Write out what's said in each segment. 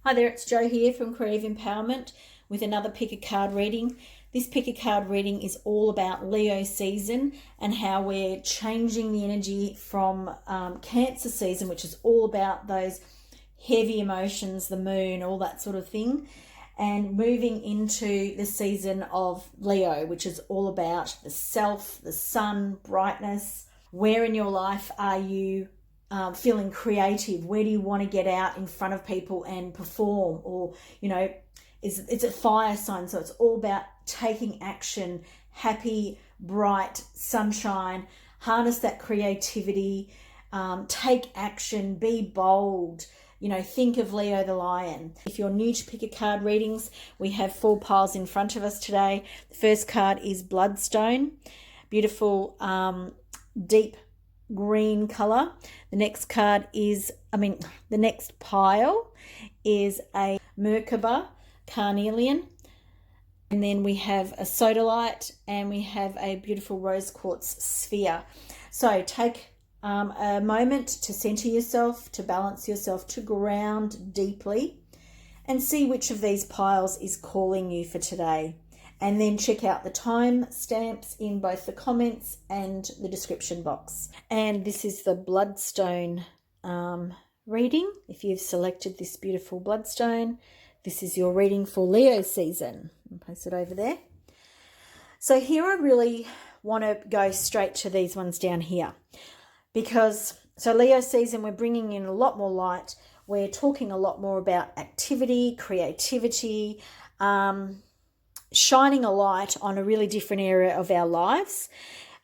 Hi there, it's Jo here from Creative Empowerment with another pick a card reading. This pick a card reading is all about Leo season and how we're changing the energy from Cancer season, which is all about those heavy emotions, the moon, all that sort of thing, and moving into the season of Leo, which is all about the self, the sun, brightness. Where in your life are you feeling creative? Where do you want to get out in front of people and perform? Or, it's a fire sign, so it's all about taking action, happy, bright, sunshine, harness that creativity, take action, be bold. Think of Leo the lion. If you're new to pick a card readings, we have 4 piles in front of us today. The first card is Bloodstone, beautiful, deep green color. The next pile is a Merkabah, Carnelian. And then we have a sodalite and we have a beautiful rose quartz sphere. So take a moment to center yourself, to balance yourself, to ground deeply, and see which of these piles is calling you for today. And then check out the time stamps in both the comments and the description box. And this is the Bloodstone reading. If you've selected this beautiful Bloodstone, this is your reading for Leo season. I'll place it over there. So here I really want to go straight to these ones down here. So Leo season, we're bringing in a lot more light. We're talking a lot more about activity, creativity, shining a light on a really different area of our lives.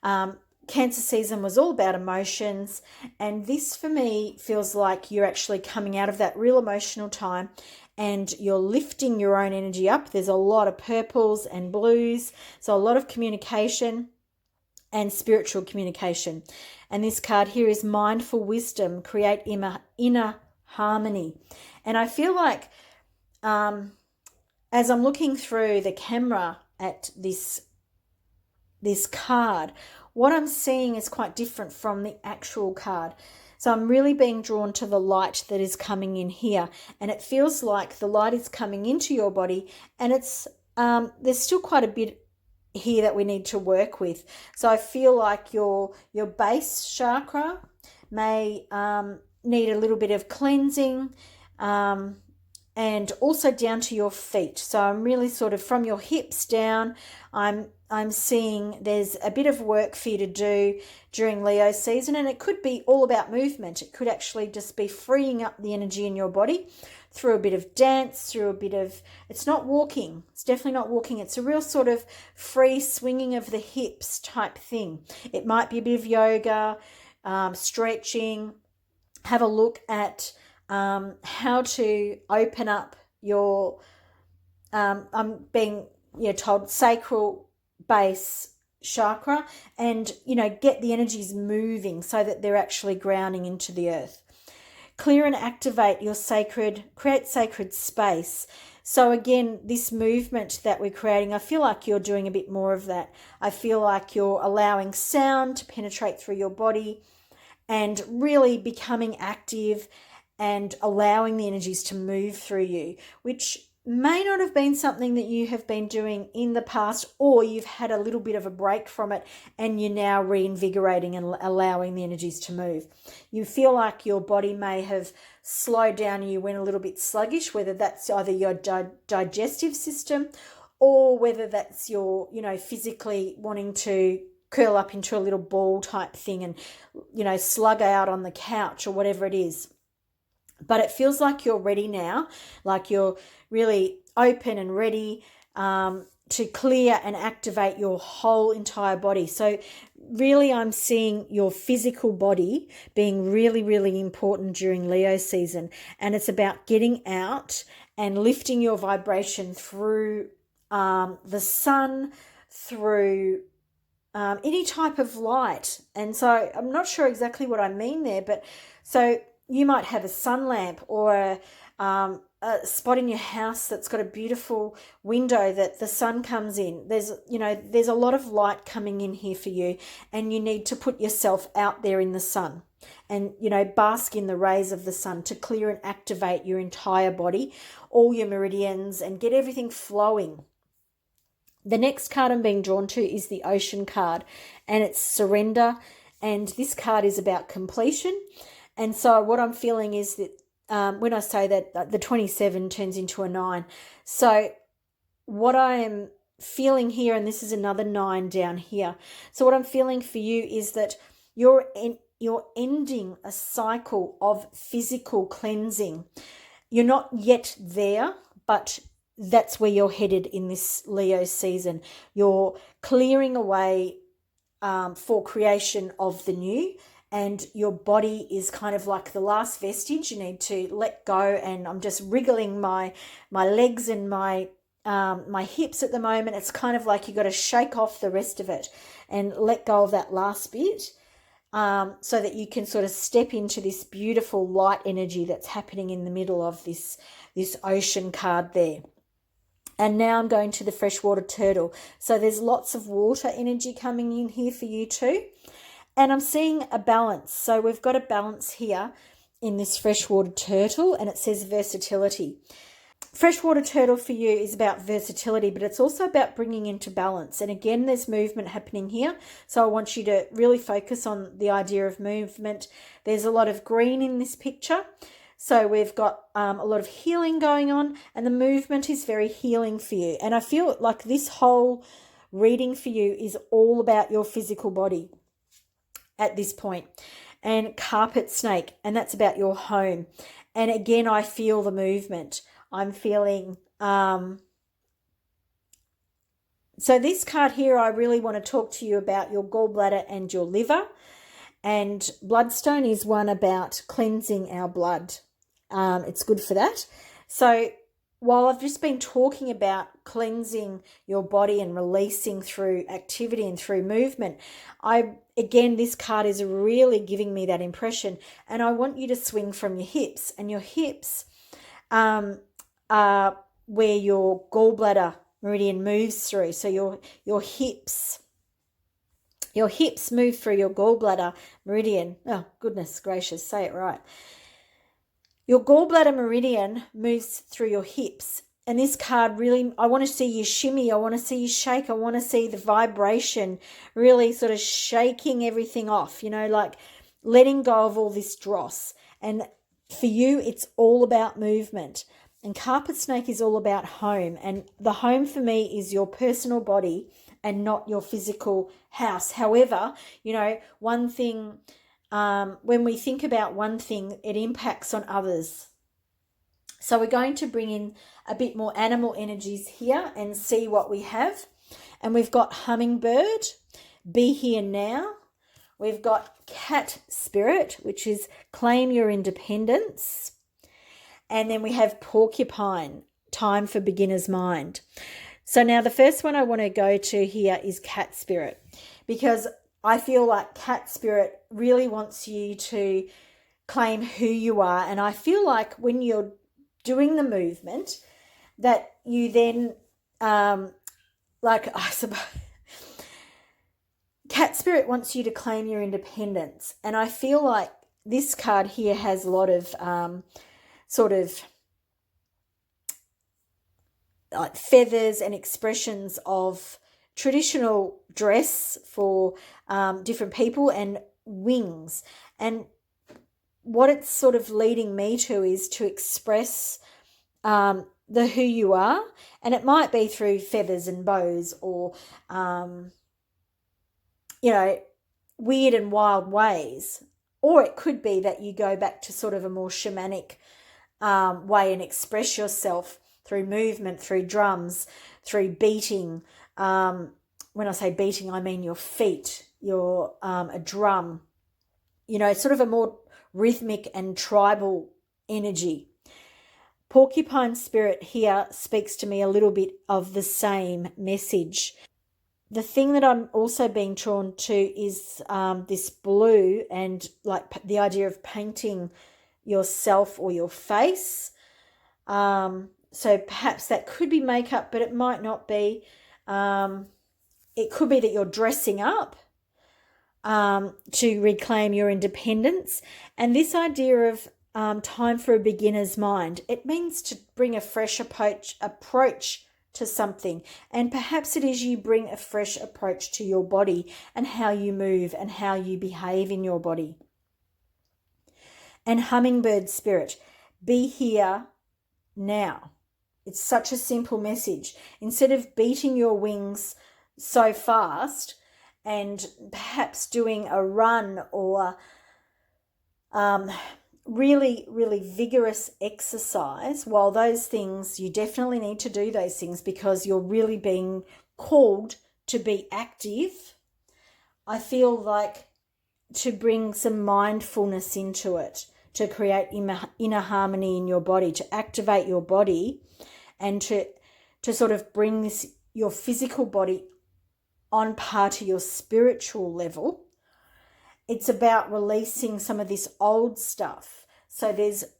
Cancer season was all about emotions, and this for me feels like you're actually coming out of that real emotional time and you're lifting your own energy up. There's a lot of purples and blues, so a lot of communication and spiritual communication. And this card here is mindful wisdom, create inner harmony. And I feel like as I'm looking through the camera at this card, what I'm seeing is quite different from the actual card. So I'm really being drawn to the light that is coming in here. And it feels like the light is coming into your body, and it's there's still quite a bit here that we need to work with. So I feel like your base chakra may need a little bit of cleansing, and also down to your feet. So I'm really sort of from your hips down, I'm seeing there's a bit of work for you to do during Leo season, and it could be all about movement. It could actually just be freeing up the energy in your body through a bit of dance, through a bit of, it's not walking. It's definitely not walking. It's a real sort of free swinging of the hips type thing. It might be a bit of yoga, stretching. Have a look at how to open up your, I'm being told, sacral base chakra, and get the energies moving so that they're actually grounding into the earth. Clear and activate your create sacred space. So again, this movement that we're creating, I feel like you're doing a bit more of that. I feel like you're allowing sound to penetrate through your body and really becoming active and allowing the energies to move through you, which may not have been something that you have been doing in the past, or you've had a little bit of a break from it and you're now reinvigorating and allowing the energies to move. You feel like your body may have slowed down and you went a little bit sluggish, whether that's either your digestive system or whether that's your, physically wanting to curl up into a little ball type thing and, slug out on the couch or whatever it is. But it feels like you're ready now, like you're really open and ready to clear and activate your whole entire body. So really I'm seeing your physical body being really, really important during Leo season. And it's about getting out and lifting your vibration through the sun, through any type of light. And so I'm not sure exactly what I mean there, but so you might have a sun lamp or a spot in your house that's got a beautiful window that the sun comes in. There's a lot of light coming in here for you, and you need to put yourself out there in the sun and, bask in the rays of the sun to clear and activate your entire body, all your meridians, and get everything flowing. The next card I'm being drawn to is the Ocean card, and it's surrender. And this card is about completion. And so what I'm feeling is that when I say that the 27 turns into a 9. So what I am feeling here, and this is another 9 down here. So what I'm feeling for you is that you're ending a cycle of physical cleansing. You're not yet there, but that's where you're headed in this Leo season. You're clearing away for creation of the new, and your body is kind of like the last vestige. You need to let go, and I'm just wriggling my legs and my hips at the moment. It's kind of like you got to shake off the rest of it and let go of that last bit, so that you can sort of step into this beautiful light energy that's happening in the middle of this Ocean card there. And now I'm going to the freshwater turtle. So there's lots of water energy coming in here for you too. And I'm seeing a balance. So we've got a balance here in this freshwater turtle, and it says versatility. Freshwater turtle for you is about versatility, but it's also about bringing into balance. And again, there's movement happening here. So I want you to really focus on the idea of movement. There's a lot of green in this picture. So we've got a lot of healing going on, and the movement is very healing for you. And I feel like this whole reading for you is all about your physical body at this point. And carpet snake, and that's about your home. And again, I feel the movement. I'm feeling, so this card here, I really want to talk to you about your gallbladder and your liver. And Bloodstone is one about cleansing our blood. It's good for that. So while I've just been talking about cleansing your body and releasing through activity and through movement, again, this card is really giving me that impression. And I want you to swing from your hips, and your hips are where your gallbladder meridian moves through. So your hips move through your gallbladder meridian. Oh, goodness gracious, say it right. Your gallbladder meridian moves through your hips. And this card really, I want to see you shimmy. I want to see you shake. I want to see the vibration really sort of shaking everything off, like letting go of all this dross. And for you, it's all about movement. And carpet snake is all about home. And the home for me is your personal body and not your physical house. However, one thing, when we think about one thing, it impacts on others. So we're going to bring in a bit more animal energies here and see what we have. And we've got hummingbird, be here now. We've got cat spirit, which is claim your independence. And then we have porcupine, time for beginner's mind. So now the first one I want to go to here is cat spirit, because I feel like cat spirit really wants you to claim who you are. And I feel like when you're doing the movement that you then, I suppose, cat spirit wants you to claim your independence. And I feel like this card here has a lot of like feathers and expressions of traditional dress for different people and wings. And what it's sort of leading me to is to express the who you are. And it might be through feathers and bows or, weird and wild ways. Or it could be that you go back to sort of a more shamanic way and express yourself through movement, through drums, through beating. When I say beating, I mean your feet, a drum, sort of a more rhythmic and tribal energy. Porcupine spirit here speaks to me a little bit of the same message. The thing that I'm also being drawn to is this blue and like the idea of painting yourself or your face So perhaps that could be makeup, but it might not be. It could be that you're dressing up to reclaim your independence. And this idea of time for a beginner's mind, it means to bring a fresh approach to something. And perhaps it is you bring a fresh approach to your body and how you move and how you behave in your body. And hummingbird spirit, be here now. It's such a simple message. Instead of beating your wings so fast and perhaps doing a run or really, really vigorous exercise, while those things, you definitely need to do those things because you're really being called to be active, I feel like to bring some mindfulness into it, to create inner harmony in your body, to activate your body and to sort of bring your physical body on par to your spiritual level. It's about releasing some of this old stuff. So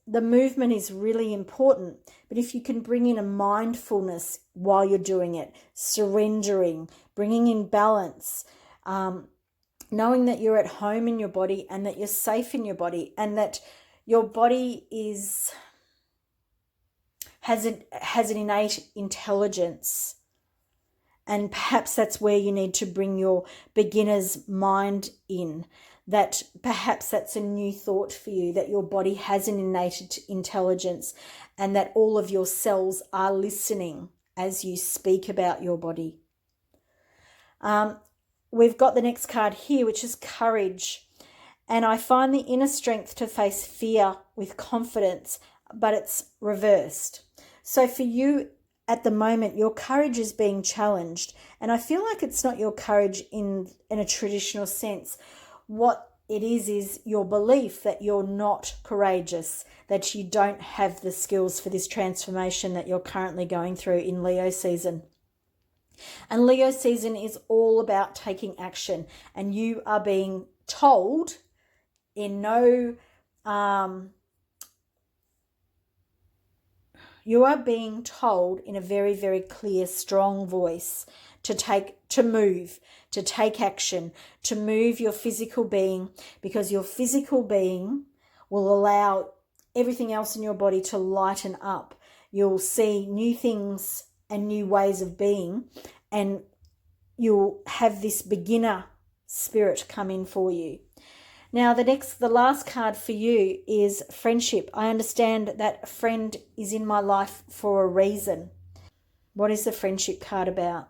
the movement is really important, but if you can bring in a mindfulness while you're doing it, surrendering, bringing in balance, knowing that you're at home in your body and that you're safe in your body and that your body has an innate intelligence. And perhaps that's where you need to bring your beginner's mind in, that perhaps that's a new thought for you, that your body has an innate intelligence and that all of your cells are listening as you speak about your body. We've got the next card here, which is courage. And I find the inner strength to face fear with confidence, but it's reversed. So for you at the moment, your courage is being challenged. And I feel like it's not your courage in a traditional sense. What it is your belief that you're not courageous, that you don't have the skills for this transformation that you're currently going through in Leo season. And Leo season is all about taking action. And you are being told in no... you are being told in a very, very clear, strong voice to move, to take action, to move your physical being, because your physical being will allow everything else in your body to lighten up. You'll see new things and new ways of being, and you'll have this beginner spirit come in for you. Now, the last card for you is friendship. I understand that a friend is in my life for a reason. What is the friendship card about?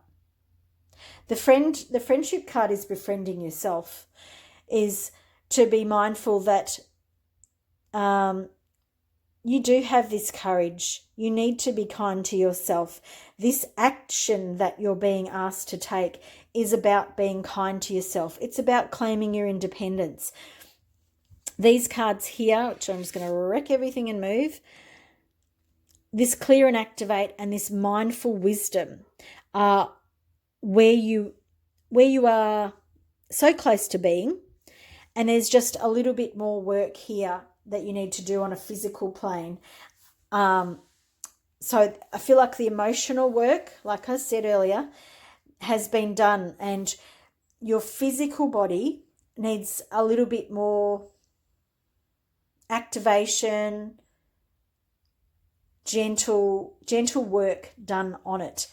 The friendship card is befriending yourself, is to be mindful that you do have this courage. You need to be kind to yourself. This action that you're being asked to take is about being kind to yourself. It's about claiming your independence. These cards here, which I'm just going to wreck everything and move, this clear and activate and this mindful wisdom are where you are so close to being, and there's just a little bit more work here that you need to do on a physical plane. So I feel like the emotional work, like I said earlier, has been done, and your physical body needs a little bit more activation, gentle work done on it.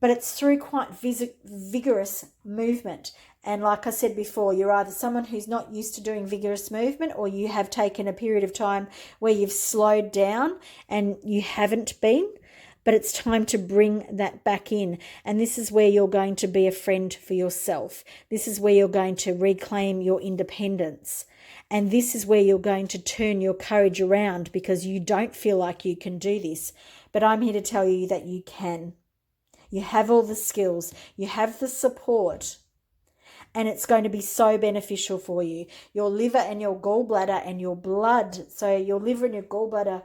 But it's through quite vigorous movement. And like I said before, you're either someone who's not used to doing vigorous movement, or you have taken a period of time where you've slowed down and you haven't been. But it's time to bring that back in. And this is where you're going to be a friend for yourself. This is where you're going to reclaim your independence. And this is where you're going to turn your courage around, because you don't feel like you can do this. But I'm here to tell you that you can. You have all the skills. You have the support. And it's going to be so beneficial for you. Your liver and your gallbladder and your blood. So your liver and your gallbladder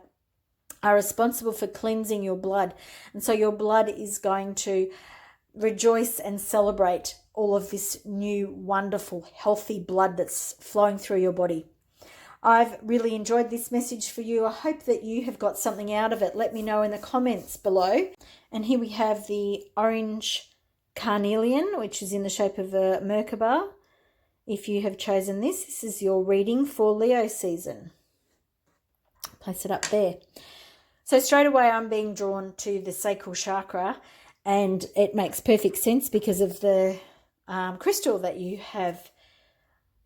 are responsible for cleansing your blood. And so your blood is going to rejoice and celebrate all of this new, wonderful, healthy blood that's flowing through your body. I've really enjoyed this message for you. I hope that you have got something out of it. Let me know in the comments below. And here we have the orange Carnelian, which is in the shape of a Merkabah. If you have chosen this, this is your reading for Leo season. Place it up there. So straight away I'm being drawn to the Sacral Chakra, and it makes perfect sense because of the crystal that you have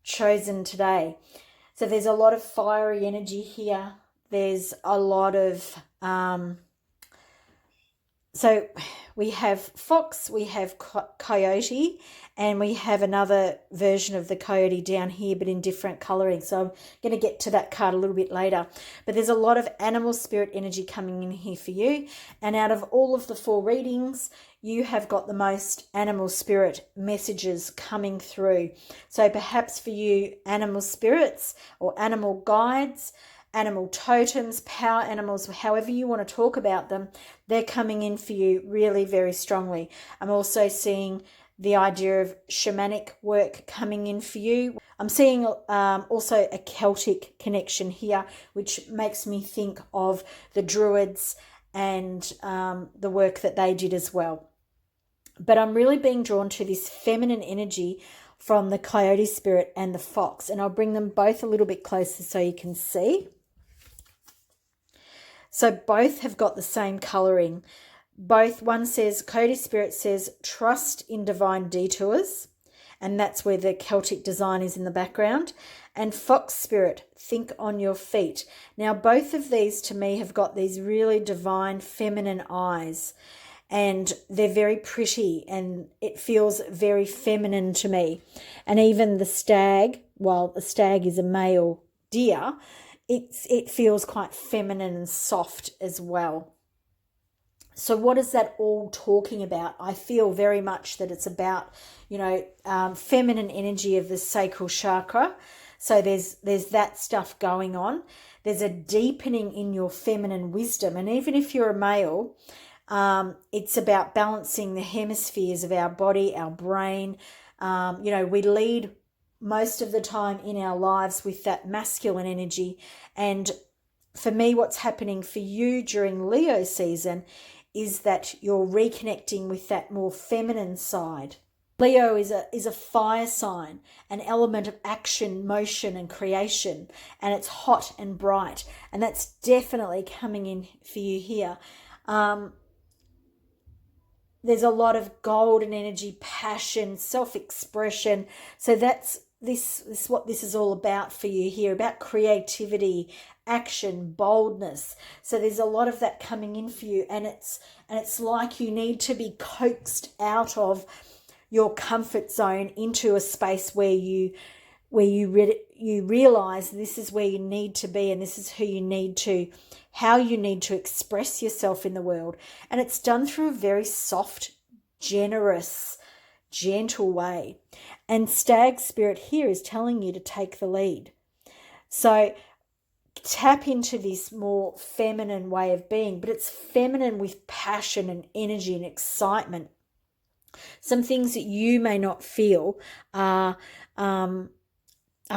chosen today. So there's a lot of fiery energy here. There's a lot of, so we have fox, we have coyote, and we have another version of the coyote down here, but in different colouring. So I'm going to get to that card a little bit later. But there's a lot of animal spirit energy coming in here for you. And out of all of the 4 readings, you have got the most animal spirit messages coming through. So perhaps for you, animal spirits or animal guides, animal totems, power animals, however you want to talk about them, they're coming in for you really very strongly. I'm also seeing the idea of shamanic work coming in for you. I'm seeing also a Celtic connection here, which makes me think of the Druids and the work that they did as well. But I'm really being drawn to this feminine energy from the coyote spirit and the fox, and I'll bring them both a little bit closer so you can see. So both have got the same colouring. Both, one says, coyote spirit says, trust in divine detours, and that's where the Celtic design is in the background. And fox spirit, think on your feet. Now, both of these to me have got these really divine feminine eyes, and they're very pretty, and it feels very feminine to me. And even the stag, while the stag is a male deer, it feels quite feminine and soft as well. So what is that all talking about? I feel very much that it's about, feminine energy of the sacral chakra. So there's that stuff going on. There's a deepening in your feminine wisdom. And even if you're a male, it's about balancing the hemispheres of our body, our brain. We lead most of the time in our lives with that masculine energy. And for me, what's happening for you during Leo season is that you're reconnecting with that more feminine side. Leo is a fire sign, an element of action, motion and creation, and it's hot and bright, and that's definitely coming in for you here. There's a lot of golden energy, passion, self-expression. So that's this what this is all about for you here, about creativity, action, boldness. So there's a lot of that coming in for you, and it's like you need to be coaxed out of your comfort zone into a space where you realize this is where you need to be, and this is how you need to express yourself in the world. And it's done through a very soft, generous, gentle way. And stag spirit here is telling you to take the lead. So tap into this more feminine way of being, but it's feminine with passion and energy and excitement. Some things that you may not feel are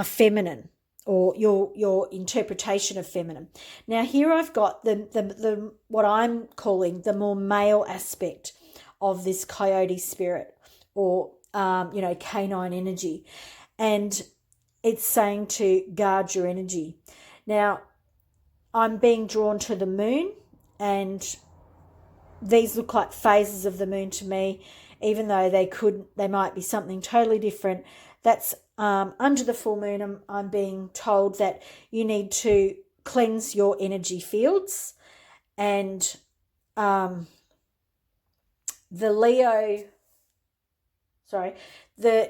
feminine, or your interpretation of feminine. Now here I've got the what I'm calling the more male aspect of this coyote spirit, or canine energy, and it's saying to guard your energy. Now I'm being drawn to the moon, and these look like phases of the moon to me, even though they might be something totally different. That's under the full moon. I'm being told that you need to cleanse your energy fields, and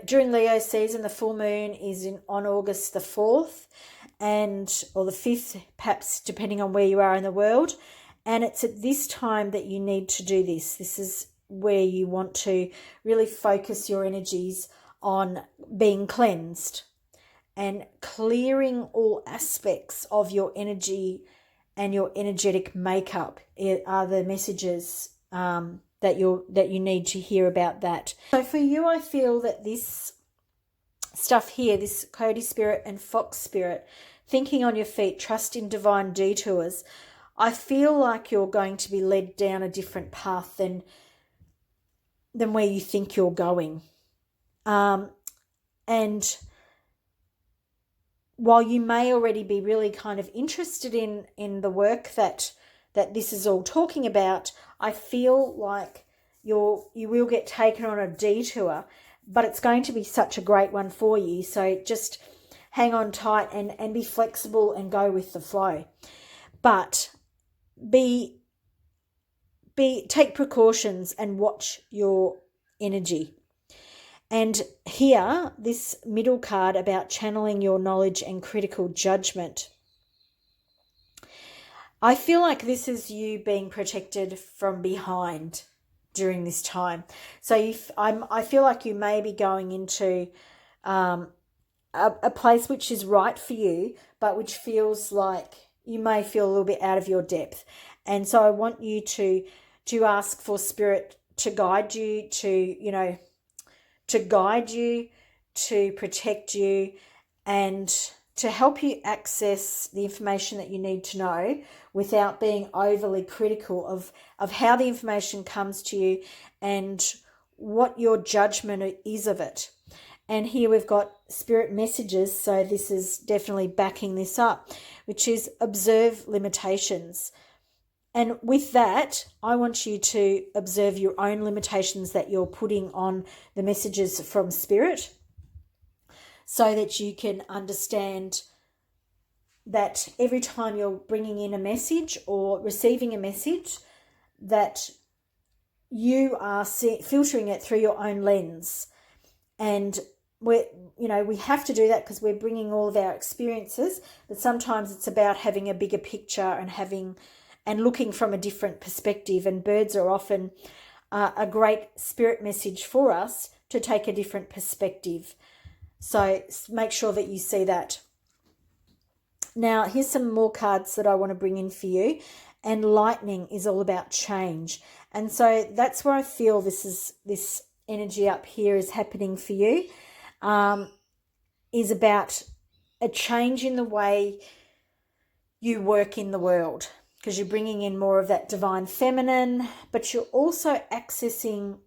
during Leo season, the full moon is on August the 4th, or the 5th, perhaps, depending on where you are in the world. And it's at this time that you need to do this. This is where you want to really focus your energies on being cleansed and clearing all aspects of your energy and your energetic makeup are the messages that you need to hear about that. So for you, I feel that this stuff here, this coyote spirit and fox spirit, thinking on your feet, trust in divine detours. I feel like you're going to be led down a different path than where you think you're going. And while you may already be really kind of interested in the work that this is all talking about, I feel like you will get taken on a detour, but it's going to be such a great one for you. So just hang on tight and be flexible and go with the flow. But take precautions and watch your energy. And here, this middle card about channeling your knowledge and critical judgment. I feel like this is you being protected from behind during this time. So I feel like you may be going into a place which is right for you, but which feels like you may feel a little bit out of your depth. And so I want you to ask for Spirit to guide you, to guide you, to protect you, and to help you access the information that you need to know without being overly critical of how the information comes to you and what your judgment is of it. And here we've got Spirit messages, so this is definitely backing this up, which is observe limitations. And with that, I want you to observe your own limitations that you're putting on the messages from Spirit, so that you can understand that every time you're bringing in a message or receiving a message, that you are filtering it through your own lens. And we have to do that because we're bringing all of our experiences, but sometimes it's about having a bigger picture and looking from a different perspective. And birds are often a great spirit message for us to take a different perspective. So make sure that you see that. Now, here's some more cards that I want to bring in for you. And lightning is all about change. And so that's where I feel this energy up here is happening for you, is about a change in the way you work in the world, because you're bringing in more of that divine feminine, but you're also accessing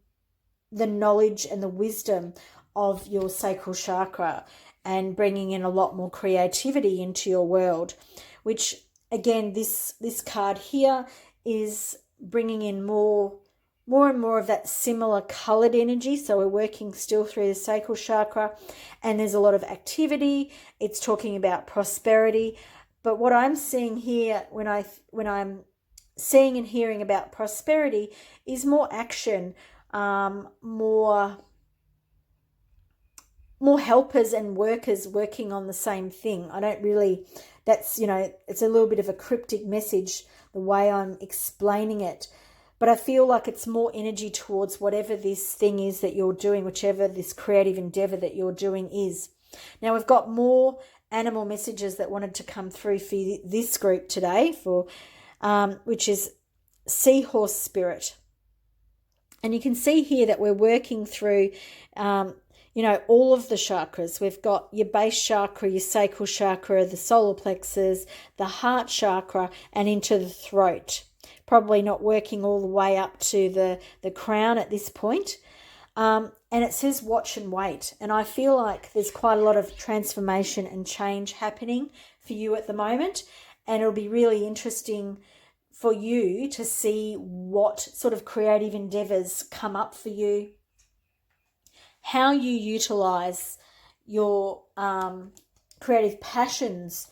the knowledge and the wisdom of your sacral chakra and bringing in a lot more creativity into your world, which again, this card here is bringing in more and more of that similar colored energy. So we're working still through the sacral chakra, and there's a lot of activity. It's talking about prosperity. But what I'm seeing here when I'm seeing and hearing about prosperity is more action, more helpers and workers working on the same thing. I don't really, it's a little bit of a cryptic message, the way I'm explaining it. But I feel like it's more energy towards whatever this thing is that you're doing, whichever this creative endeavor that you're doing is. Now, we've got more animal messages that wanted to come through for this group today, which is seahorse spirit. And you can see here that we're working through, all of the chakras. We've got your base chakra, your sacral chakra, the solar plexus, the heart chakra, and into the throat. Probably not working all the way up to the crown at this point. And it says watch and wait. And I feel like there's quite a lot of transformation and change happening for you at the moment. And it'll be really interesting for you to see what sort of creative endeavors come up for you, how you utilize your creative passions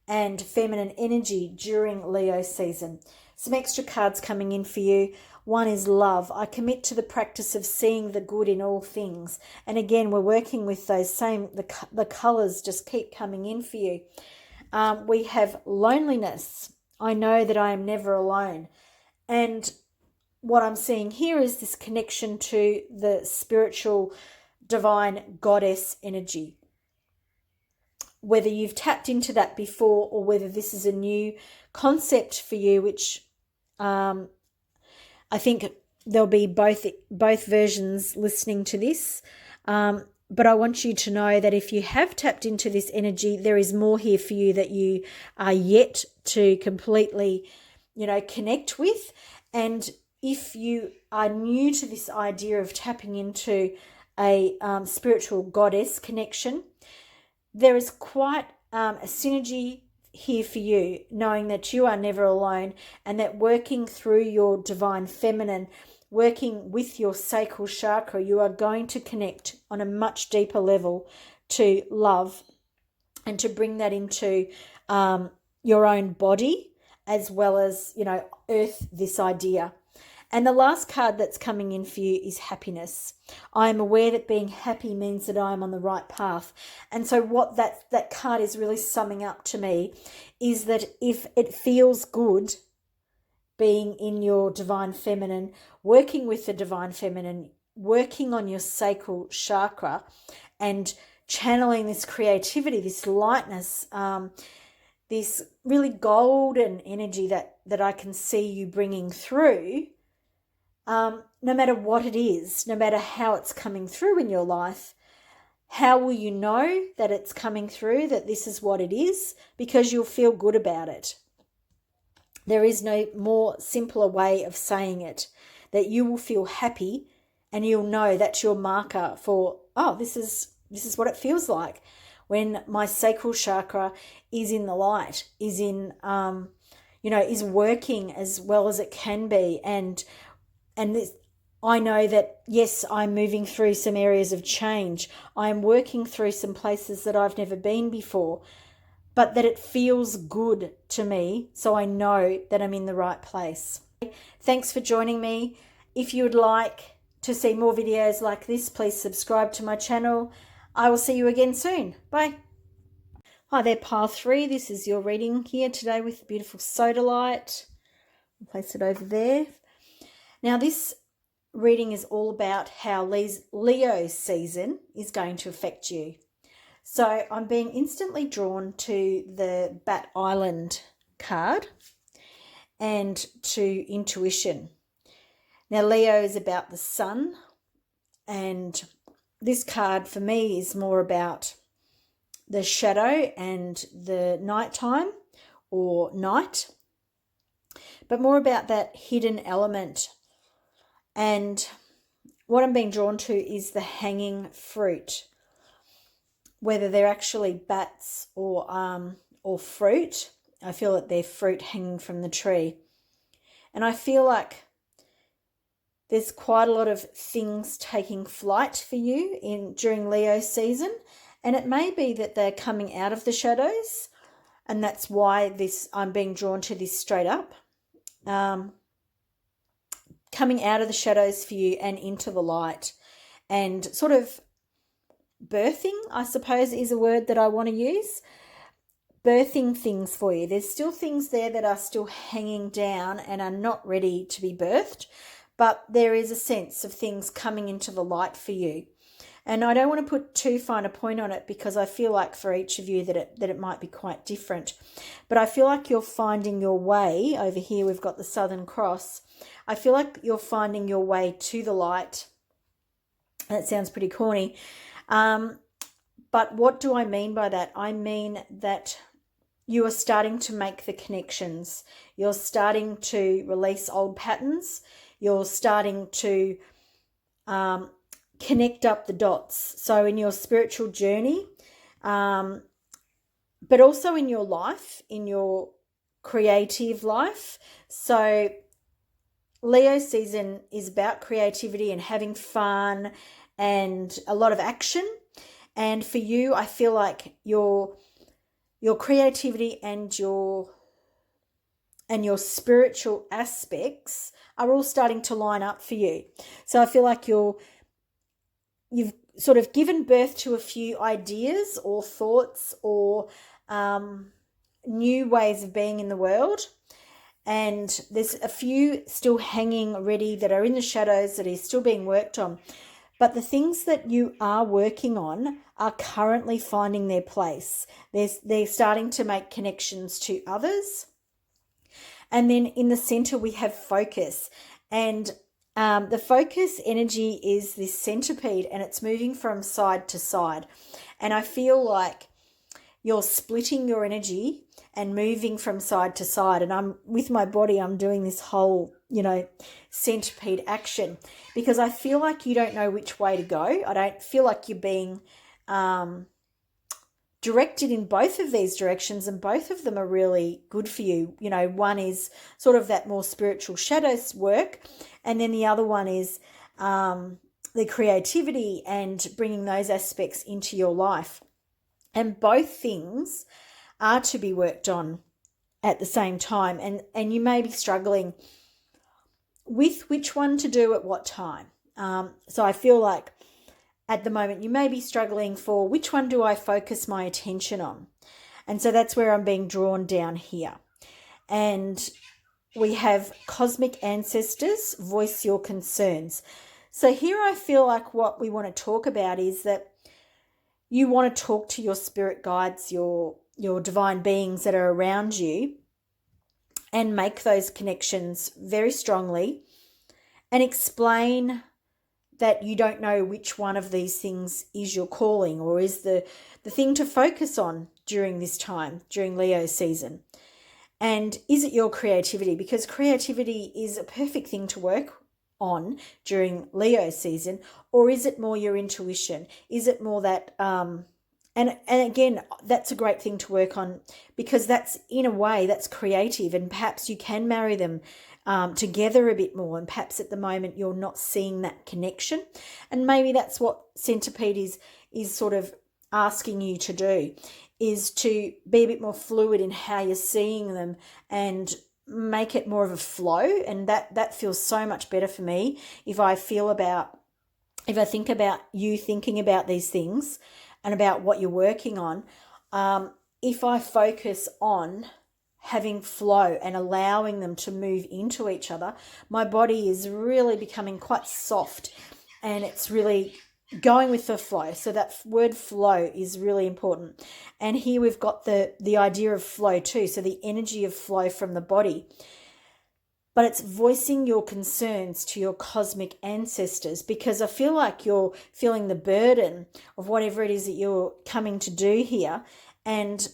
and feminine energy during Leo season. Some extra cards coming in for you. One is love. I commit to the practice of seeing the good in all things. And again, we're working with those the colors just keep coming in for you. We have loneliness. I know that I am never alone. And what I'm seeing here is this connection to the spiritual divine goddess energy. Whether you've tapped into that before or whether this is a new concept for you, which I think there'll be both versions listening to this. But I want you to know that if you have tapped into this energy, there is more here for you that you are yet to completely, connect with. And if you are new to this idea of tapping into a spiritual goddess connection, there is quite a synergy here for you, knowing that you are never alone and that working through your divine feminine, working with your sacral chakra, you are going to connect on a much deeper level to love and to bring that into your own body, as well as, earth this idea. And the last card that's coming in for you is happiness. I am aware that being happy means that I am on the right path. And so what that card is really summing up to me is that if it feels good being in your divine feminine, working with the divine feminine, working on your sacral chakra and channeling this creativity, this lightness, this really golden energy that I can see you bringing through, no matter what it is, no matter how it's coming through in your life, how will you know that it's coming through, that this is what it is? Because you'll feel good about it. There is no more simpler way of saying it, that you will feel happy and you'll know that's your marker for, this is what it feels like when my sacral chakra is in the light, is in, is working as well as it can be. And this, I know that, yes, I'm moving through some areas of change. I'm working through some places that I've never been before, but that it feels good to me, so I know that I'm in the right place. Thanks for joining me. If you would like to see more videos like this, please subscribe to my channel. I will see you again soon. Bye. Hi there, pile 3. This is your reading here today with the beautiful sodalite. I'll place it over there. Now, this reading is all about how Leo season is going to affect you. So I'm being instantly drawn to the Bat Island card and to intuition. Now, Leo is about the sun, and this card for me is more about the shadow and the nighttime or night, but more about that hidden element. And what I'm being drawn to is the hanging fruit, whether they're actually bats or fruit. I feel that they're fruit hanging from the tree. And I feel like there's quite a lot of things taking flight for you during Leo season. And it may be that they're coming out of the shadows, and that's why I'm being drawn to this straight up. Coming out of the shadows for you and into the light, and sort of birthing, I suppose, is a word that I want to use. Birthing things for you. There's still things there that are still hanging down and are not ready to be birthed, but there is a sense of things coming into the light for you. And I don't want to put too fine a point on it, because I feel like for each of you that it might be quite different. But I feel like you're finding your way. Over here we've got the Southern Cross. I feel like you're finding your way to the light. That sounds pretty corny. But what do I mean by that? I mean that you are starting to make the connections. You're starting to release old patterns. You're starting to connect up the dots. So in your spiritual journey, but also in your life, in your creative life. So Leo season is about creativity and having fun and a lot of action. And for you, I feel like your creativity and your spiritual aspects are all starting to line up for you. So I feel like you've sort of given birth to a few ideas or thoughts or new ways of being in the world. And there's a few still hanging ready that are in the shadows that is still being worked on. But the things that you are working on are currently finding their place. They're starting to make connections to others. And then in the center we have focus. And The focus energy is this centipede, and it's moving from side to side. And I feel like you're splitting your energy and moving from side to side. And I'm with my body, I'm doing this whole, centipede action, because I feel like you don't know which way to go. I don't feel like you're being directed in both of these directions, and both of them are really good for you. One is sort of that more spiritual shadows work, and then the other one is the creativity and bringing those aspects into your life. And both things are to be worked on at the same time, and you may be struggling with which one to do at what time. So I feel like at the moment you may be struggling for which one do I focus my attention on. And so that's where I'm being drawn down here. And we have cosmic ancestors, voice your concerns. So here I feel like what we want to talk about is that you want to talk to your spirit guides, your divine beings that are around you, and make those connections very strongly, and explain that you don't know which one of these things is your calling, or is the thing to focus on during this time, during Leo season. And is it your creativity? Because creativity is a perfect thing to work on during Leo season, or is it more your intuition? Is it more that and again, that's a great thing to work on, because that's, in a way, that's creative, and perhaps you can marry them together a bit more, and perhaps at the moment you're not seeing that connection, and maybe that's what centipede is sort of asking you to do, is to be a bit more fluid in how you're seeing them and make it more of a flow. And that feels so much better for me if I think about you thinking about these things and about what you're working on. If I focus on having flow and allowing them to move into each other, my body is really becoming quite soft, and it's really going with the flow. So that word flow is really important. And here we've got the idea of flow too, so the energy of flow from the body. But it's voicing your concerns to your cosmic ancestors, because I feel like you're feeling the burden of whatever it is that you're coming to do here. And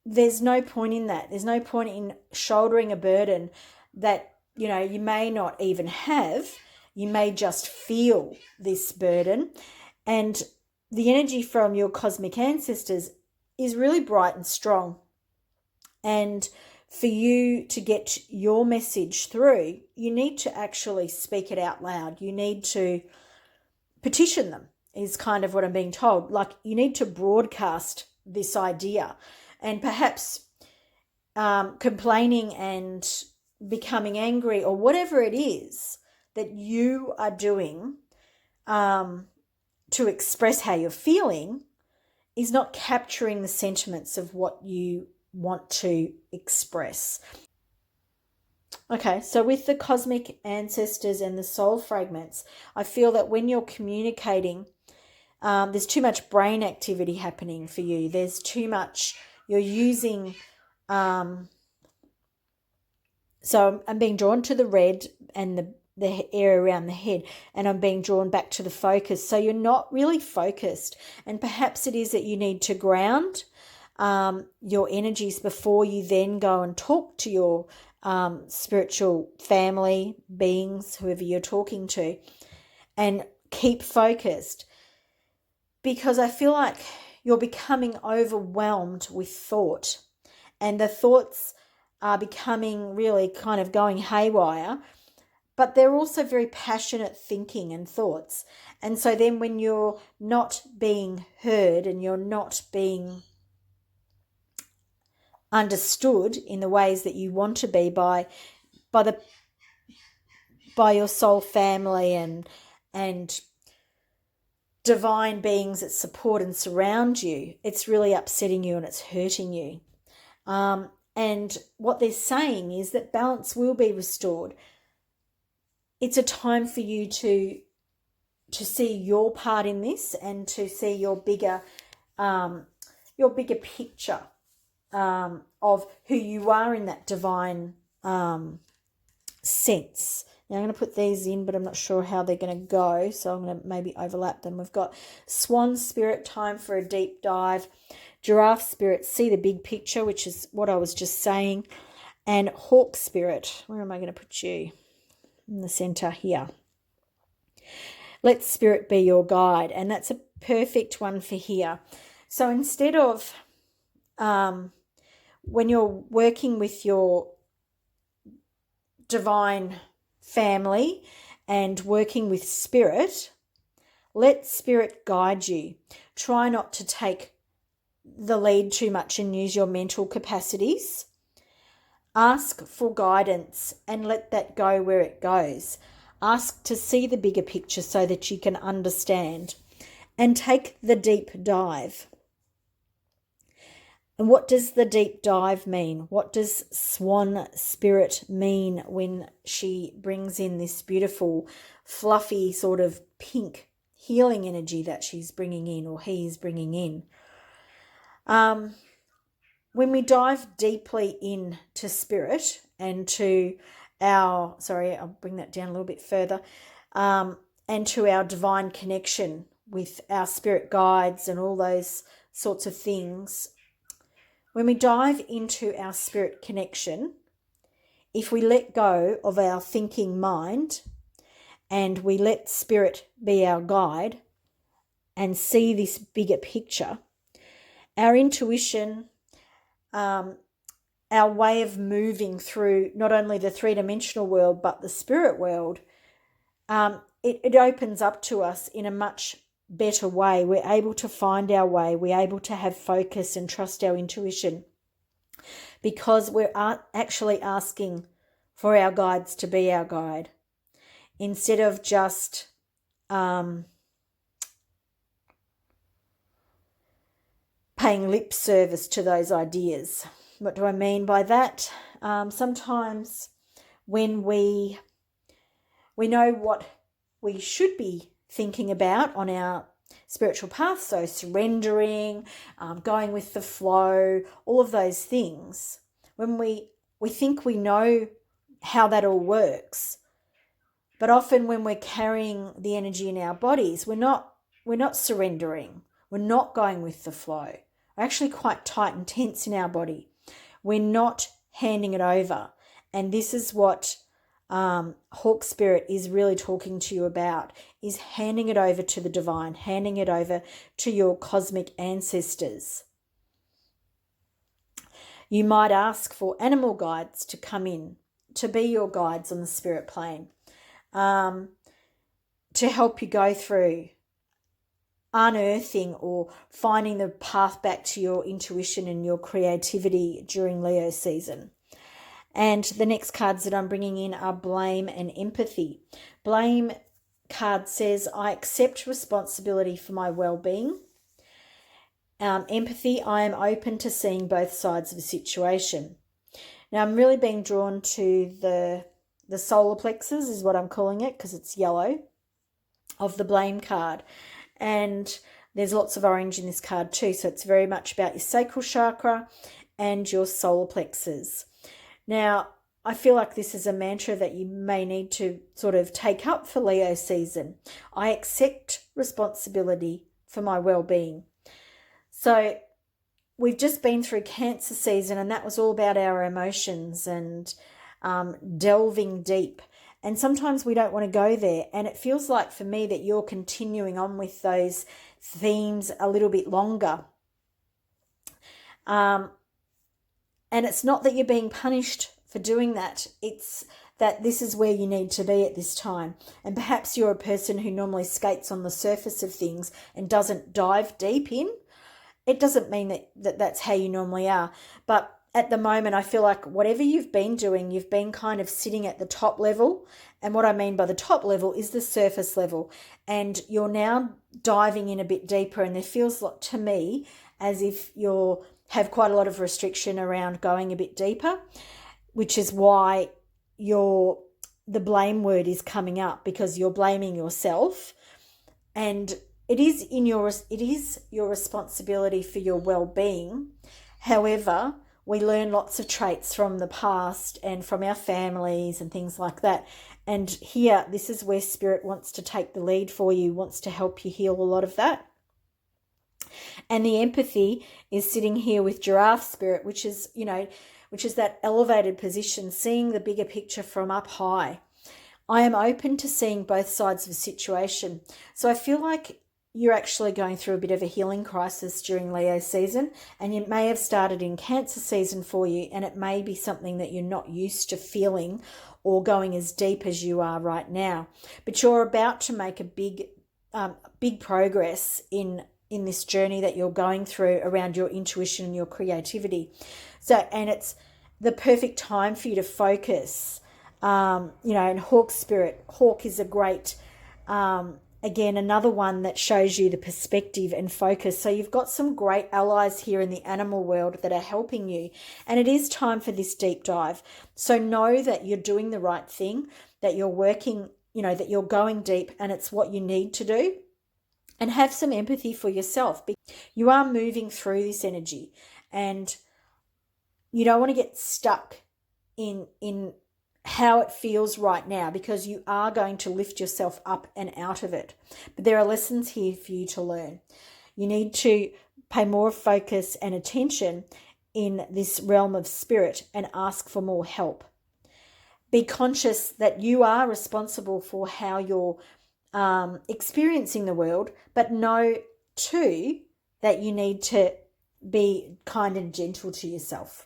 there's no point in that. There's no point in shouldering a burden that, you may not even have. You may just feel this burden. And the energy from your cosmic ancestors is really bright and strong. And for you to get your message through, you need to actually speak it out loud. You need to petition them, is kind of what I'm being told. Like, you need to broadcast this idea, and perhaps complaining and becoming angry, or whatever it is that you are doing to express how you're feeling, is not capturing the sentiments of what you want to express. Okay, so with the cosmic ancestors and the soul fragments, I feel that when you're communicating, there's too much brain activity happening for you. There's too much, you're using, so I'm being drawn to the red and the area around the head, and I'm being drawn back to the focus. So you're not really focused, and perhaps it is that you need to ground your energies before you then go and talk to your spiritual family beings, whoever you're talking to, and keep focused, because I feel like you're becoming overwhelmed with thought, and the thoughts are becoming really kind of going haywire, but they're also very passionate thinking and thoughts. And so then when you're not being heard and you're not being understood in the ways that you want to be by your soul family and divine beings that support and surround you, it's really upsetting you and it's hurting you. And what they're saying is that balance will be restored. It's a time for you to see your part in this, and to see your bigger picture of who you are in that divine sense Now I'm going to put these in, but I'm not sure how they're going to go, so I'm going to maybe overlap them. We've got Swan Spirit, time for a deep dive. Giraffe Spirit, see the big picture, which is what I was just saying. And Hawk Spirit, where am I going to put you? In the center here. Let Spirit be your guide, and that's a perfect one for here. So instead of when you're working with your divine family and working with Spirit, let Spirit guide you. Try not to take the lead too much and use your mental capacities. Ask for guidance and let that go where it goes. Ask to see the bigger picture so that you can understand, and take the deep dive. And what does the deep dive mean? What does Swan Spirit mean when she brings in this beautiful, fluffy sort of pink healing energy that she's bringing in, or he's bringing in? When we dive deeply into Spirit and to our, I'll bring that down a little bit further, and to our divine connection with our spirit guides and all those sorts of things, when we dive into our spirit connection, if we let go of our thinking mind and we let Spirit be our guide and see this bigger picture, our intuition, our way of moving through not only the three-dimensional world but the spirit world, it opens up to us in a much better way. We're able to find our way. We're able to have focus and trust our intuition, because we're actually asking for our guides to be our guide, instead of just paying lip service to those ideas. What do I mean by that? Sometimes when we know what we should be thinking about on our spiritual path, so surrendering, going with the flow, all of those things, when we think we know how that all works, but often when we're carrying the energy in our bodies, we're not surrendering, we're not going with the flow. We're actually quite tight and tense in our body. We're not handing it over. And this is what Hawk Spirit is really talking to you about, is handing it over to the divine, handing it over to your cosmic ancestors. You might ask for animal guides to come in, to be your guides on the spirit plane, to help you go through unearthing or finding the path back to your intuition and your creativity during Leo season. And the next cards that I'm bringing in are blame and empathy. Blame card says, I accept responsibility for my well-being. Empathy, I am open to seeing both sides of a situation. Now, I'm really being drawn to the solar plexus, is what I'm calling it, because it's yellow, of the blame card. And there's lots of orange in this card too, so it's very much about your sacral chakra and your solar plexus. Now, I feel like this is a mantra that you may need to sort of take up for Leo season. I accept responsibility for my well-being. So we've just been through Cancer season, and that was all about our emotions and delving deep. And sometimes we don't want to go there. And it feels like for me that you're continuing on with those themes a little bit longer. And it's not that you're being punished for doing that. It's that this is where you need to be at this time. And perhaps you're a person who normally skates on the surface of things and doesn't dive deep in. It doesn't mean that that's how you normally are. But at the moment, I feel like whatever you've been doing, you've been kind of sitting at the top level. And what I mean by the top level is the surface level. And you're now diving in a bit deeper. And it feels like, to me, as if you have quite a lot of restriction around going a bit deeper, which is why the blame word is coming up, because you're blaming yourself. And it is your responsibility for your well-being. However, we learn lots of traits from the past and from our families and things like that. And here, this is where Spirit wants to take the lead for you, wants to help you heal a lot of that. And the empathy is sitting here with Giraffe Spirit, which is, which is that elevated position, seeing the bigger picture from up high. I am open to seeing both sides of a situation. So I feel like you're actually going through a bit of a healing crisis during Leo season, and it may have started in Cancer season for you, and it may be something that you're not used to feeling or going as deep as you are right now. But you're about to make a big progress in this journey that you're going through around your intuition and your creativity. And it's the perfect time for you to focus. And Hawk Spirit. Hawk is a great, again, another one that shows you the perspective and focus. So you've got some great allies here in the animal world that are helping you. And it is time for this deep dive. So know that you're doing the right thing, that you're working, that you're going deep, and it's what you need to do. And have some empathy for yourself. You are moving through this energy, and you don't want to get stuck in how it feels right now, because you are going to lift yourself up and out of it. But there are lessons here for you to learn. You need to pay more focus and attention in this realm of spirit and ask for more help. Be conscious that you are responsible for how you're experiencing the world, but know too that you need to be kind and gentle to yourself.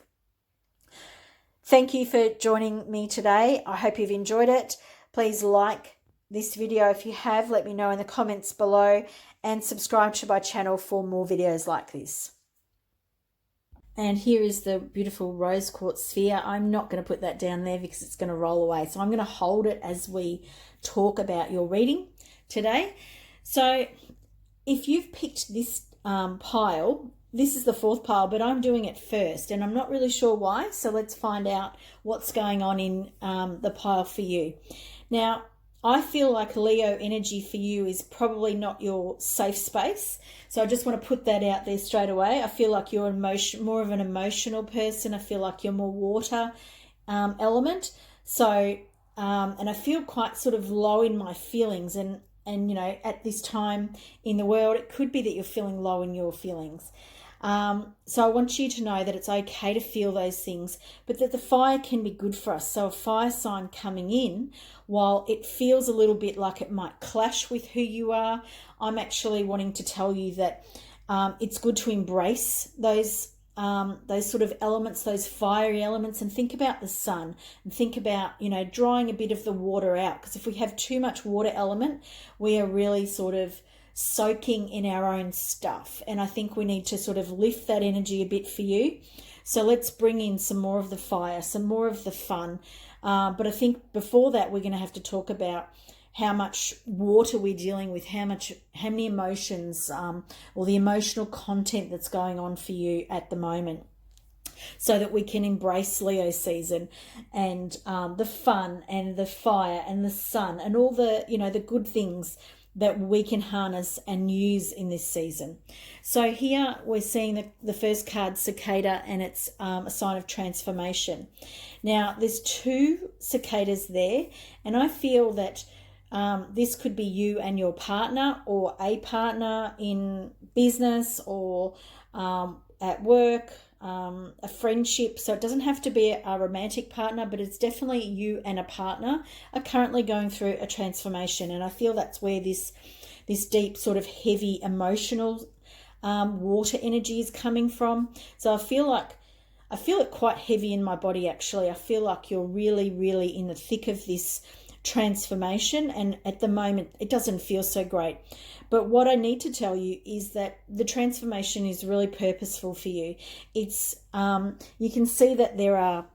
Thank you for joining me today. I hope you've enjoyed it. Please like this video if you have. Let me know in the comments below, and subscribe to my channel for more videos like this. And here is the beautiful rose quartz sphere. I'm not going to put that down there because it's going to roll away. So I'm going to hold it as we talk about your reading today. So if you've picked this pile, this is the fourth pile, but I'm doing it first, and I'm not really sure why. So let's find out what's going on in the pile for you. Now, I feel like Leo energy for you is probably not your safe space. So I just want to put that out there straight away. I feel like you're more of an emotional person. I feel like you're more water element. So, and I feel quite sort of low in my feelings. And at this time in the world, it could be that you're feeling low in your feelings. So I want you to know that it's okay to feel those things, but that the fire can be good for us. So a fire sign coming in, while it feels a little bit like it might clash with who you are, I'm actually wanting to tell you that it's good to embrace those sort of elements, those fiery elements, and think about the sun, and think about, drawing a bit of the water out. Because if we have too much water element, we are really sort of soaking in our own stuff, and I think we need to sort of lift that energy a bit for you. So let's bring in some more of the fire, some more of the fun, but I think before that we're going to have to talk about how much water we're dealing with, how many emotions, or the emotional content that's going on for you at the moment, so that we can embrace Leo season and the fun and the fire and the sun and all the the good things that we can harness and use in this season. So here we're seeing the first card, cicada, and it's a sign of transformation. Now there's two cicadas there, and I feel that this could be you and your partner, or a partner in business, or at work, a friendship. So it doesn't have to be a romantic partner, but it's definitely you and a partner are currently going through a transformation. And I feel that's where this deep sort of heavy emotional water energy is coming from. So I feel it quite heavy in my body, actually. I feel like you're really, really in the thick of this transformation, and at the moment it doesn't feel so great. But what I need to tell you is that the transformation is really purposeful for you. It's you can see that there are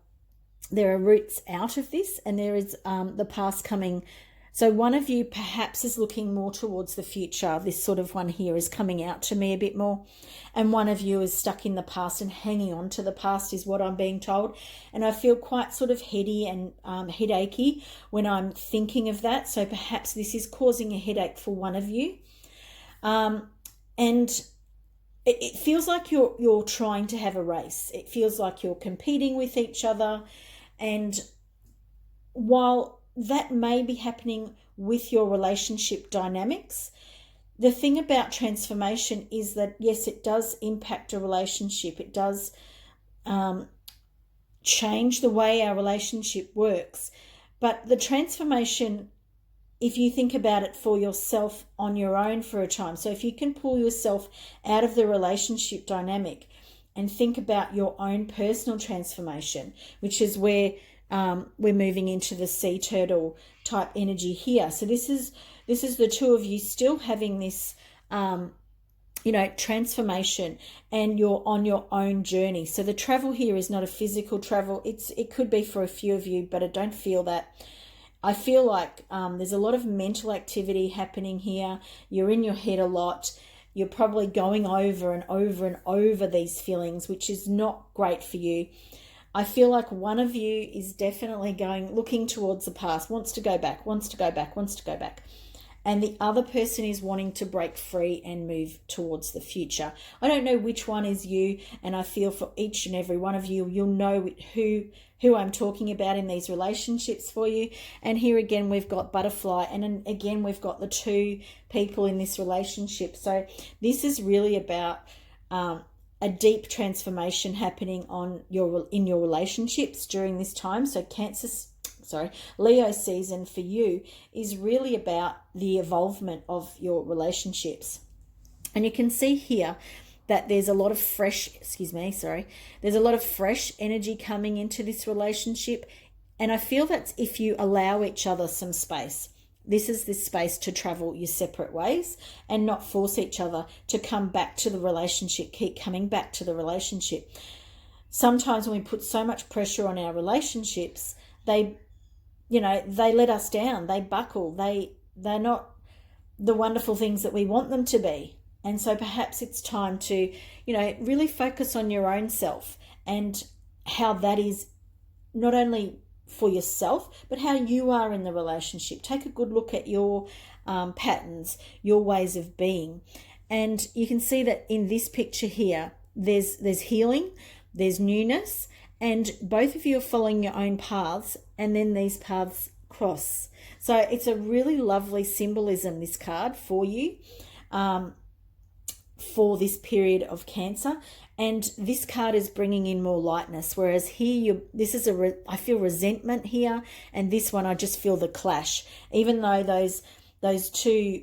roots out of this, and there is the past coming. So one of you perhaps is looking more towards the future. This sort of one here is coming out to me a bit more. And one of you is stuck in the past and hanging on to the past, is what I'm being told. And I feel quite sort of heady and headachy when I'm thinking of that. So perhaps this is causing a headache for one of you. And it feels like you're trying to have a race. It feels like you're competing with each other. And while that may be happening with your relationship dynamics. The thing about transformation is that, yes, it does impact a relationship. It does change the way our relationship works. But the transformation, if you think about it for yourself on your own for a time, so if you can pull yourself out of the relationship dynamic and think about your own personal transformation, which is where we're moving into the sea turtle type energy here. So this is the two of you still having this transformation, and you're on your own journey. So the travel here is not a physical travel. It could be for a few of you, but I don't feel that. I feel like there's a lot of mental activity happening here. You're in your head a lot. You're probably going over and over and over these feelings, which is not great for you. I feel like one of you is definitely looking towards the past, wants to go back. And the other person is wanting to break free and move towards the future. I don't know which one is you, and I feel for each and every one of you, you'll know who I'm talking about in these relationships for you. And here again, we've got butterfly, and then again, we've got the two people in this relationship. So this is really about a deep transformation happening in your relationships during this time. So Leo season for you is really about the evolvement of your relationships. And you can see here that there's a lot of fresh energy coming into this relationship. And I feel that's if you allow each other some space. This is this space to travel your separate ways and not force each other to come back to the relationship, keep coming back to the relationship. Sometimes when we put so much pressure on our relationships, they let us down, they buckle, they're not the wonderful things that we want them to be. And so perhaps it's time to, really focus on your own self and how that is not only for yourself, but how you are in the relationship. Take a good look at your patterns, your ways of being. And you can see that in this picture here, there's healing, there's newness, and both of you are following your own paths, and then these paths cross. So it's a really lovely symbolism, this card, for you, for this period of Cancer. And this card is bringing in more lightness, whereas here, I feel resentment here, and this one I just feel the clash. Even though those two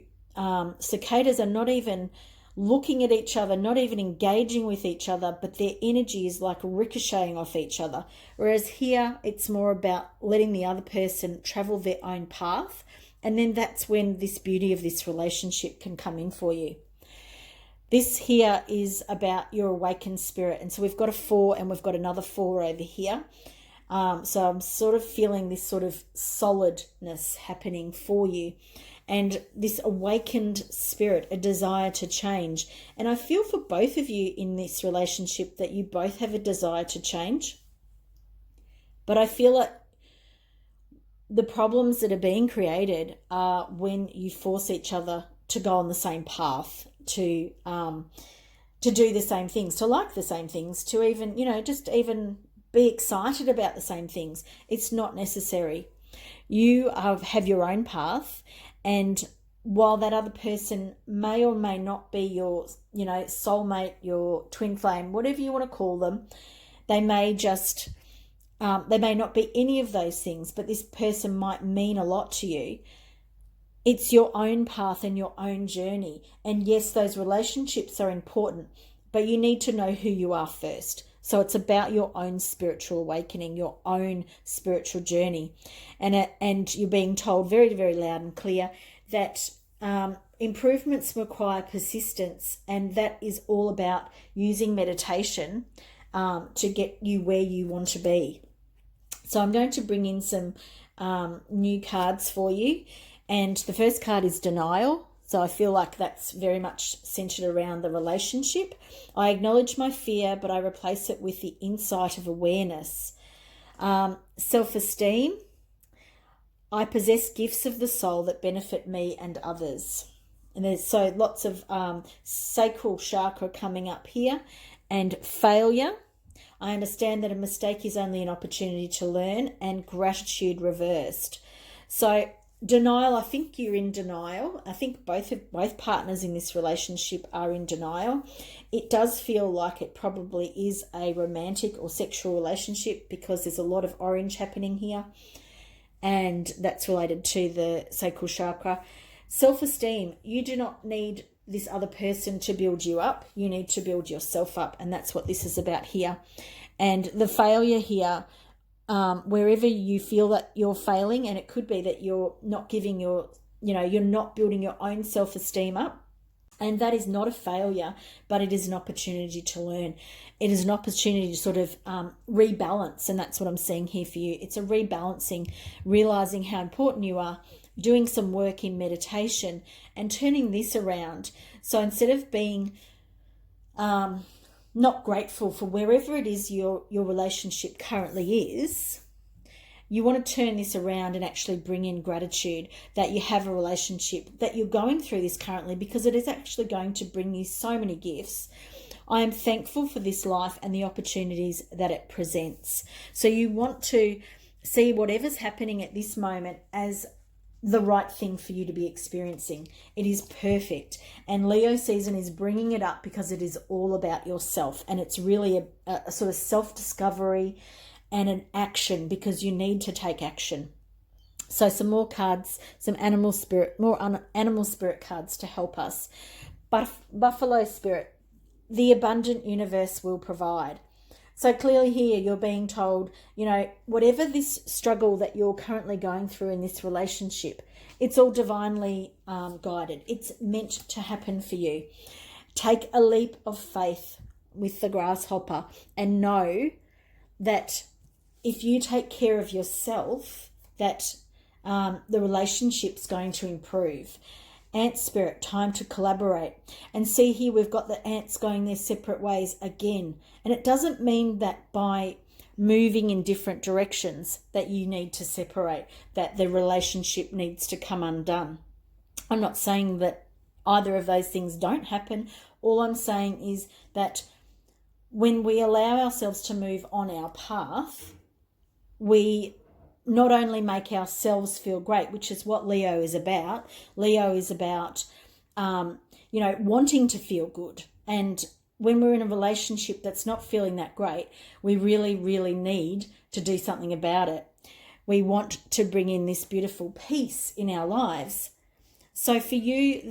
cicadas are not even looking at each other, not even engaging with each other, but their energy is like ricocheting off each other. Whereas here, it's more about letting the other person travel their own path, and then that's when this beauty of this relationship can come in for you. This here is about your awakened spirit. And so we've got a 4 and we've got another 4 over here. So I'm sort of feeling this sort of solidness happening for you. And this awakened spirit, a desire to change. And I feel for both of you in this relationship that you both have a desire to change. But I feel like the problems that are being created are when you force each other to go on the same path, to do the same things, to like the same things, to even, just even be excited about the same things. It's not necessary. You have your own path, and while that other person may or may not be your, soulmate, your twin flame, whatever you want to call them, they may not be any of those things, but this person might mean a lot to you. It's your own path and your own journey. And yes, those relationships are important, but you need to know who you are first. So it's about your own spiritual awakening, your own spiritual journey. And you're being told very, very loud and clear that improvements require persistence, and that is all about using meditation to get you where you want to be. So I'm going to bring in some new cards for you. And the first card is denial. So I feel like that's very much centered around the relationship. I acknowledge my fear, but I replace it with the insight of awareness. Self-esteem. I possess gifts of the soul that benefit me and others. And there's so lots of sacral chakra coming up here. And failure. I understand that a mistake is only an opportunity to learn, and gratitude reversed. So denial, I think you're in denial. I think both partners in this relationship are in denial. It does feel like it probably is a romantic or sexual relationship because there's a lot of orange happening here, and that's related to the sacral chakra. Self-esteem, you do not need this other person to build you up. You need to build yourself up, and that's what this is about here. And the failure here, wherever you feel that you're failing, and it could be that you're not giving you're not building your own self-esteem up, and that is not a failure, but it is an opportunity to learn. It is an opportunity to sort of rebalance, and that's what I'm seeing here for you. It's a rebalancing, realizing how important you are, doing some work in meditation and turning this around. So instead of being not grateful for wherever it is your relationship currently is, you want to turn this around and actually bring in gratitude that you have a relationship, that you're going through this currently, because it is actually going to bring you so many gifts. I am thankful for this life and the opportunities that it presents. So you want to see whatever's happening at this moment as the right thing for you to be experiencing. It is perfect. And Leo season is bringing it up because it is all about yourself. And it's really a sort of self-discovery and an action, because you need to take action. So some more cards, some animal spirit cards to help us. Buffalo spirit, the abundant universe will provide. So clearly here you're being told, whatever this struggle that you're currently going through in this relationship, it's all divinely guided. It's meant to happen for you. Take a leap of faith with the grasshopper and know that if you take care of yourself, that the relationship's going to improve. Ant spirit, time to collaborate. And see here we've got the ants going their separate ways again. And it doesn't mean that by moving in different directions that you need to separate, that the relationship needs to come undone. I'm not saying that either of those things don't happen. All I'm saying is that when we allow ourselves to move on our path, we not only make ourselves feel great, which is what Leo is about. Leo is about, wanting to feel good. And when we're in a relationship that's not feeling that great, we really, really need to do something about it. We want to bring in this beautiful peace in our lives. So for you,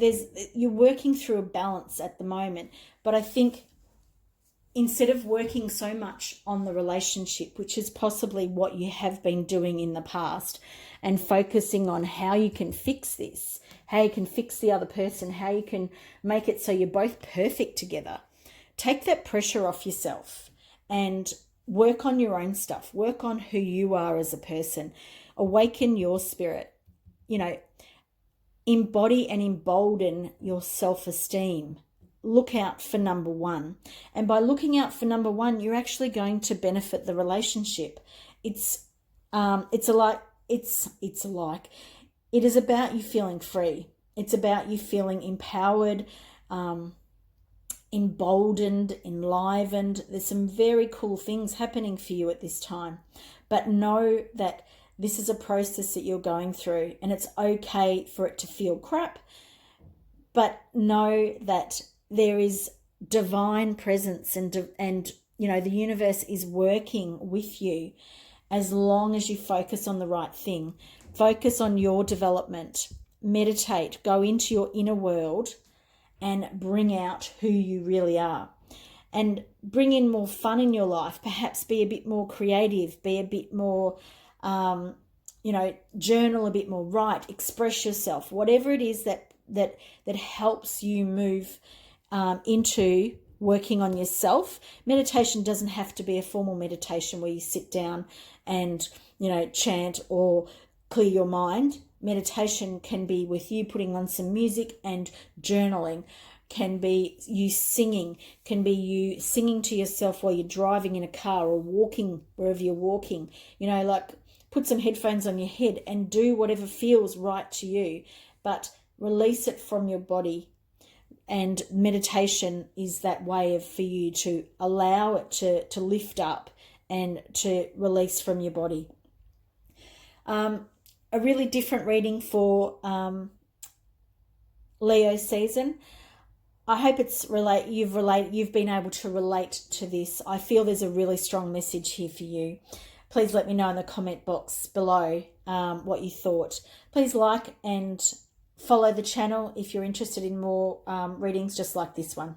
you're working through a balance at the moment, but I think instead of working so much on the relationship, which is possibly what you have been doing in the past, and focusing on how you can fix this, how you can fix the other person, how you can make it so you're both perfect together, take that pressure off yourself and work on your own stuff. Work on who you are as a person. Awaken your spirit. Embody and embolden your self-esteem. Look out for number one. And by looking out for number one, you're actually going to benefit the relationship. It is about you feeling free. It's about you feeling empowered, emboldened, enlivened. There's some very cool things happening for you at this time. But know that this is a process that you're going through, and it's okay for it to feel crap. But know that there is divine presence and the universe is working with you as long as you focus on the right thing. Focus on your development. Meditate. Go into your inner world and bring out who you really are. And bring in more fun in your life. Perhaps be a bit more creative. Be a bit more, journal a bit more. Write. Express yourself. Whatever it is that helps you move into working on yourself. Meditation doesn't have to be a formal meditation where you sit down and, chant or clear your mind. Meditation can be with you putting on some music and journaling, can be you singing, can be you singing to yourself while you're driving in a car or walking wherever you're walking. Put some headphones on your head and do whatever feels right to you, but release it from your body. And meditation is that way for you to allow it to lift up and to release from your body. a really different reading for Leo season. I hope you've been able to relate to this. I feel there's a really strong message here for you. Please let me know in the comment box below what you thought. Please like and follow the channel if you're interested in more readings just like this one.